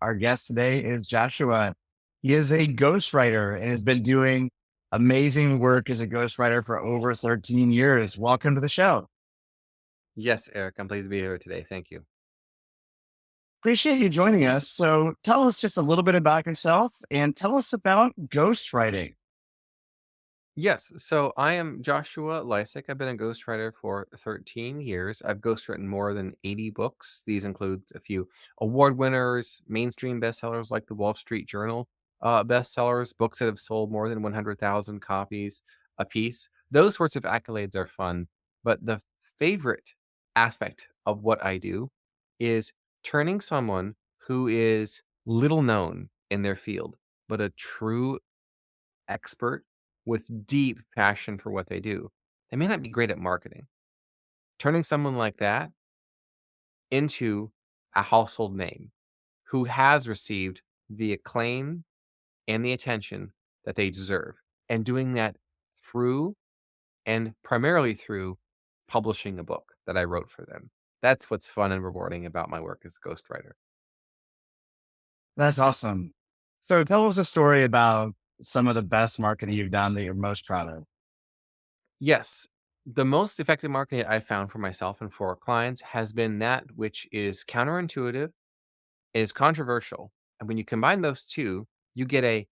Our guest today is Joshua. He is a ghostwriter and has been doing amazing work as a ghostwriter for over 13 years. Welcome to the show. Yes, Eric, I'm pleased to be here today. Thank you. Appreciate you joining us. So, tell us just a little bit about yourself and tell us about ghostwriting. Yes, so I am Joshua Licek. I've been a ghostwriter for 13 years. I've ghostwritten more than 80 books. These include a few award winners, mainstream bestsellers like the Wall Street Journal bestsellers, books that have sold more than 100,000 copies a piece. Those sorts of accolades are fun, but the favorite aspect of what I do is turning someone who is little known in their field, but a true expert with deep passion for what they do. They may not be great at marketing. Turning someone like that into a household name who has received the acclaim and the attention that they deserve, and doing that through and primarily through publishing a book that I wrote for them. That's what's fun and rewarding about my work as a ghostwriter. That's awesome. So, tell us a story about some of the best marketing you've done that you're most proud of. Yes. The most effective marketing I found for myself and for our clients has been that which is counterintuitive, is controversial. And when you combine those two, you get a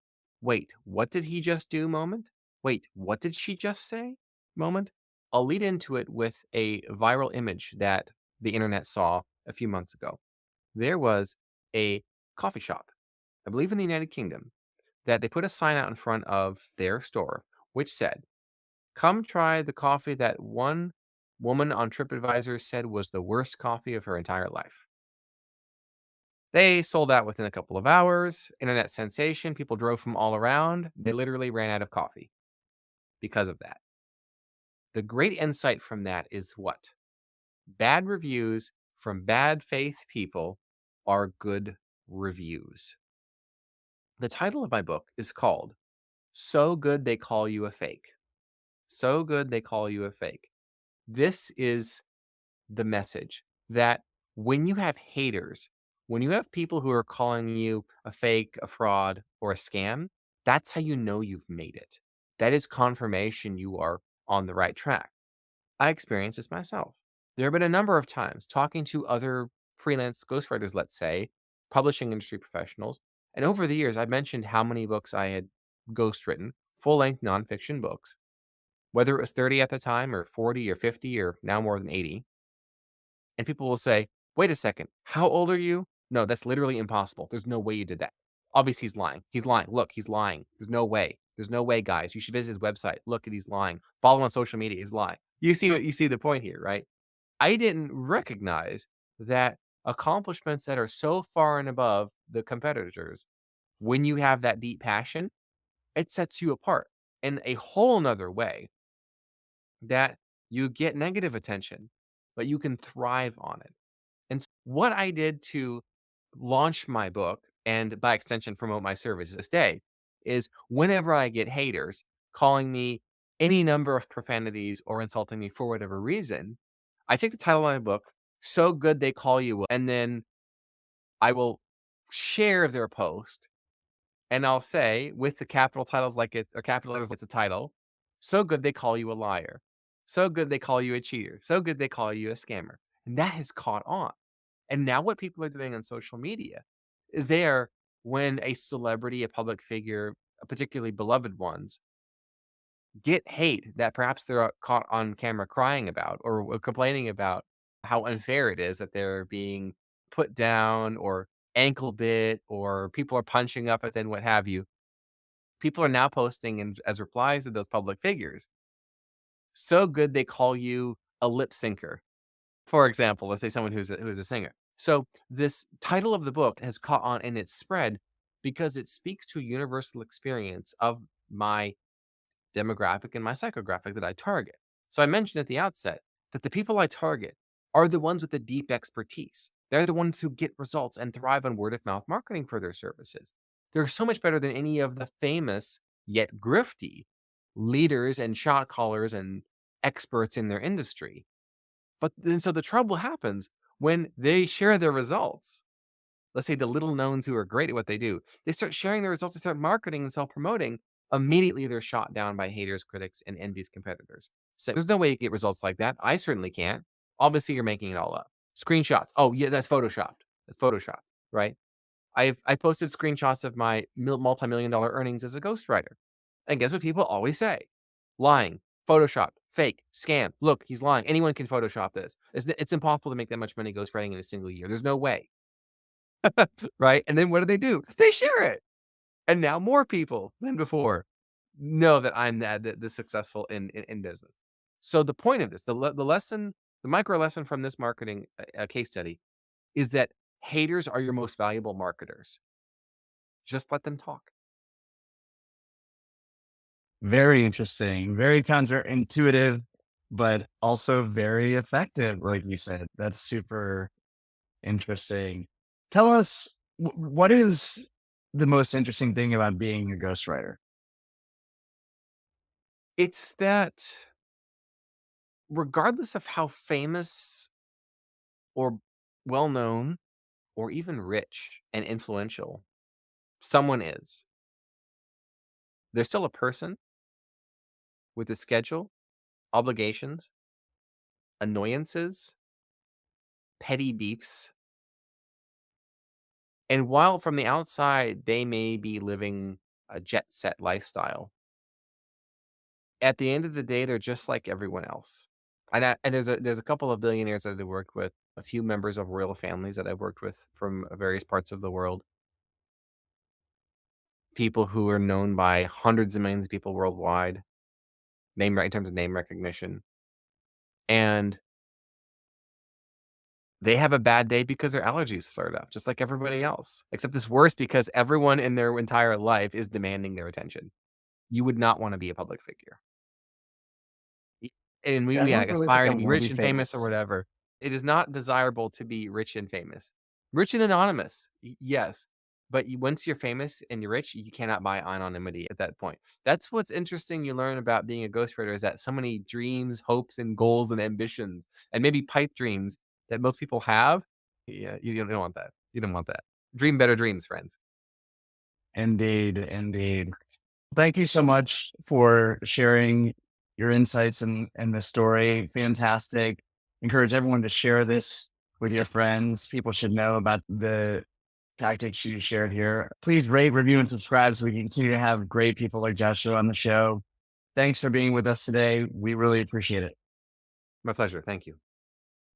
wait, what did he just do moment? Wait, what did she just say moment? I'll lead into it with a viral image that the internet saw a few months ago. There was a coffee shop, I believe in the United Kingdom, that they put a sign out in front of their store which said, come try the coffee that one woman on TripAdvisor said was the worst coffee of her entire life. They sold out within a couple of hours. Internet sensation. People drove from all around. They literally ran out of coffee because of that. The great insight from that is what? Bad reviews from bad faith people are good reviews. The title of my book is called So Good They Call You a Fake. So Good They Call You a Fake. This is the message that when you have haters, when you have people who are calling you a fake, a fraud, or a scam, that's how you know you've made it. That is confirmation you are on the right track. I experienced this myself. There have been a number of times talking to other freelance ghostwriters, let's say, publishing industry professionals, and over the years, I've mentioned how many books I had ghostwritten, full length nonfiction books, whether it was 30 at the time, or 40, or 50, or now more than 80. And people will say, "Wait a second, how old are you?" No, that's literally impossible. There's no way you did that. Obviously, he's lying. He's lying. Look, he's lying. There's no way. There's no way, guys. You should visit his website. Look at he's lying. Follow him on social media. He's lying. You see the point here, right? I didn't recognize that accomplishments that are so far and above the competitors, when you have that deep passion, it sets you apart in a whole nother way that you get negative attention, but you can thrive on it. And what I did to launch my book and by extension promote my service this day is whenever I get haters calling me any number of profanities or insulting me for whatever reason, I take the title of my book, So Good They Call You, and then I will share their post and I'll say with the capital titles like it's or capital letters like it's a title, so good they call you a liar. So good they call you a cheater. So good they call you a scammer. And that has caught on. And now what people are doing on social media is they are when a celebrity, a public figure, particularly beloved ones, get hate that perhaps they're caught on camera crying about or complaining about how unfair it is that they're being put down or ankle bit or people are punching up at them, what have you. People are now posting and as replies to those public figures, so good they call you a lip syncer. For example, let's say someone who's a singer. So this title of the book has caught on in its spread because it speaks to a universal experience of my demographic and my psychographic that I target. So I mentioned at the outset that the people I target are the ones with the deep expertise. They're the ones who get results and thrive on word of mouth marketing for their services. They're so much better than any of the famous yet grifty leaders and shot callers and experts in their industry. But then so the trouble happens when they share their results. let's say the little knowns who are great at what they do, they start sharing their results, they start marketing and self-promoting, immediately they're shot down by haters, critics, and envious competitors. So there's no way you get results like that. I certainly can't. Obviously, you're making it all up. Screenshots. Oh, yeah, that's photoshopped. That's photoshopped, right? I posted screenshots of my multi-million dollar earnings as a ghostwriter. And guess what people always say? Lying, photoshopped, fake, scam. Look, he's lying. Anyone can photoshop this. It's impossible to make that much money ghostwriting in a single year. There's no way. Right? And then what do? They share it. And now more people than before know that I'm the successful in business. So the point of this, the lesson, the micro lesson from this marketing case study is that haters are your most valuable marketers. Just let them talk. Very interesting, very counterintuitive, but also very effective. Like you said, that's super interesting. Tell us what is the most interesting thing about being a ghostwriter? It's that regardless of how famous or well known or even rich and influential someone is, they're still a person with a schedule, obligations, annoyances, petty beefs. And while from the outside they may be living a jet set lifestyle, at the end of the day, they're just like everyone else. And there's a couple of billionaires that I've worked with, a few members of royal families that I've worked with from various parts of the world, people who are known by hundreds of millions of people worldwide, in terms of name recognition, and they have a bad day because their allergies flared up, just like everybody else. Except it's worse because everyone in their entire life is demanding their attention. You would not want to be a public figure. And we Yeah, I yeah, don't like, really think aspire I to be want to rich be and famous or famous. whatever. It is not desirable to be rich and famous. Rich and anonymous, yes, but once you're famous and you're rich, you cannot buy anonymity at that point. That's what's interesting you learn about being a ghostwriter is that so many dreams, hopes, and goals and ambitions, and maybe pipe dreams that most people have, yeah, you don't want that. You don't want that. Dream better dreams, friends. Indeed, indeed. Thank you so much for sharing your insights and the story. Fantastic. Encourage everyone to share this with your friends. People should know about the tactics you shared here. Please rate, review, and subscribe so we can continue to have great people like Joshua on the show. Thanks for being with us today. We really appreciate it. My pleasure. Thank you.